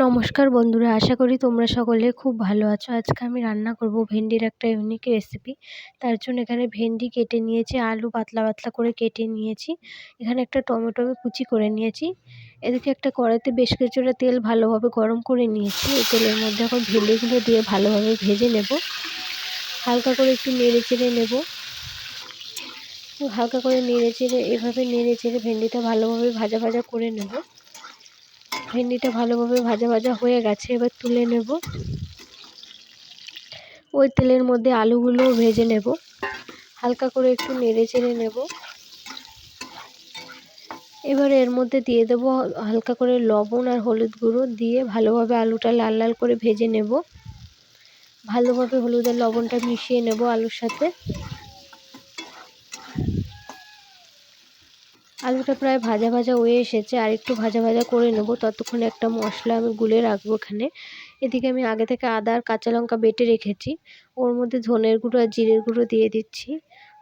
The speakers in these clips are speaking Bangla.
নমস্কার বন্ধুরা, আশা করি তোমরা সকলে খুব ভালো আছো। আজকে আমি রান্না করব ভেন্ডির একটা ইউনিক রেসিপি। তার জন্য এখানে ভেন্ডি কেটে নিয়েছি, আলু পাতলা পাতলা করে কেটে নিয়েছি, এখানে একটা টমেটো আমি কুচি করে নিয়েছি। এদিকে একটা কড়াইতে বেশ কিছুটা তেল ভালোভাবে গরম করে নিয়েছি। এই তেলের মধ্যে এখন ভেন্ডিগুলো দিয়ে ভালোভাবে ভেজে নেব। হালকা করে একটু নেড়ে চেড়ে নেব। হালকা করে নেড়ে চেড়ে এভাবে নেড়ে চেড়ে ভেন্ডিটা ভালোভাবে ভাজা ভাজা করে নেব। ভেন্ডিটা ভালোভাবে ভাজা ভাজা হয়ে গেছে, এবার তুলে নেব। ওই তেলের মধ্যে আলুগুলোও ভেজে নেব, হালকা করে একটু নেড়ে চেড়ে নেব। এবার এর মধ্যে দিয়ে দেব হালকা করে লবণ আর হলুদ গুঁড়ো, দিয়ে ভালোভাবে আলুটা লাল লাল করে ভেজে নেব। ভালোভাবে হলুদ আর লবণটা মিশিয়ে নেব আলুর সাথে। আলুটা প্রায় ভাজা ভাজা হয়ে এসেছে, আর একটু ভাজা ভাজা করে নেব। ততক্ষণে একটা মশলা আমি গুলে রাখবো এখানে। এদিকে আমি আগে থেকে আদা আর কাঁচা লঙ্কা বেটে রেখেছি, ওর মধ্যে ধনের গুঁড়ো আর জিরের গুঁড়ো দিয়ে দিচ্ছি।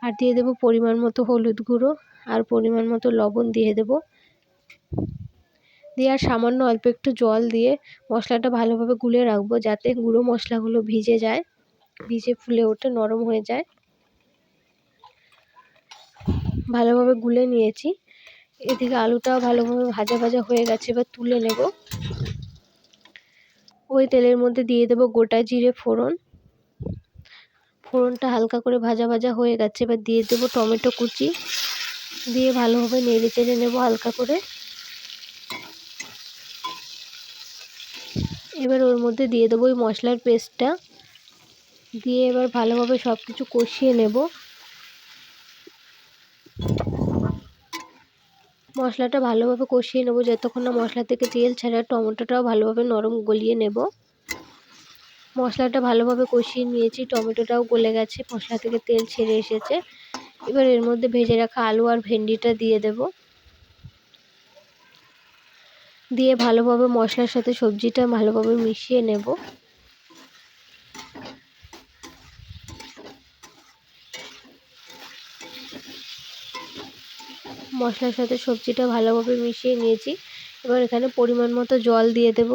আর দিয়ে দেবো পরিমাণ মতো হলুদ গুঁড়ো আর পরিমাণ মতো লবণ দিয়ে দেবো। দিয়ে আর সামান্য অল্প একটু জল দিয়ে মশলাটা ভালোভাবে গুলে রাখবো, যাতে গুঁড়ো মশলাগুলো ভিজে যায়, ভিজে ফুলে ওঠে, নরম হয়ে যায়। ভালোভাবে গুলে নিয়েছি। এদিকে আলুটাও ভালোভাবে ভাজা ভাজা হয়ে গেছে, এবার তুলে নেব। ওই তেলের মধ্যে দিয়ে দেব গোটা জিরে ফোড়ন। ফোড়নটা হালকা করে ভাজা ভাজা হয়ে গেছে, এবার দিয়ে দেব টমেটো কুচি, দিয়ে ভালোভাবে নেড়ে চেড়ে নেব হালকা করে। এবার ওর মধ্যে দিয়ে দেবো ওই মশলার পেস্টটা, দিয়ে এবার ভালোভাবে সব কিছু কষিয়ে নেব। মশলাটা ভালোভাবে কষিয়ে নেব যতক্ষণ না মশলা থেকে তেল ছাড়া। টমেটোটাও ভালোভাবে নরম গলিয়ে নেব। মশলাটা ভালোভাবে কষিয়ে নিয়েছি, টমেটোটাও গলে গেছে, মশলা থেকে তেল ছেড়ে এসেছে। এবার এর মধ্যে ভেজে রাখা আলু আর ভেন্ডিটা দিয়ে দেব, দিয়ে ভালোভাবে মশলার সাথে সবজিটা ভালোভাবে মিশিয়ে নেব। মশলার সাথে সবজিটা ভালোভাবে মিশিয়ে নিয়েছি। এবার এখানে পরিমাণ মতো জল দিয়ে দেব।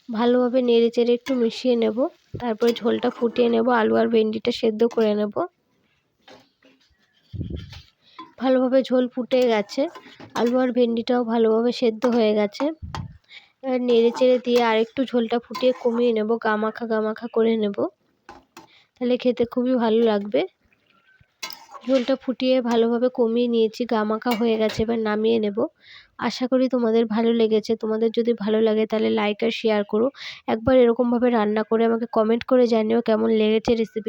ভালোভাবে নেড়ে চেড়ে একটু মিশিয়ে নেব, তারপরে ঝোলটা ফুটিয়ে নেব। আলু আর ভেন্ডিটা সেদ্ধ করে নেব। ভালোভাবে ঝোল ফুটে গেছে, আলু আর ভেন্ডিটাও ভালোভাবে সেদ্ধ হয়ে গেছে। এবার নেড়ে চেড়ে দিয়ে আরেকটু ঝোলটা ফুটিয়ে কমিয়ে নেব, গামাখা গামাখা করে নেব, তাহলে খেতে খুবই ভালো লাগবে। ঝোলটা ফুটিয়ে ভালোভাবে কমিয়ে নিয়েছি, গামাখা হয়ে গেছে, এবার নামিয়ে নেব। আশা করি তোমাদের ভালো লেগেছে। তোমাদের যদি ভালো লাগে তাহলে লাইক আর শেয়ার করো। একবার এরকমভাবে রান্না করে আমাকে কমেন্ট করে জানিও কেমন লেগেছে রেসিপি।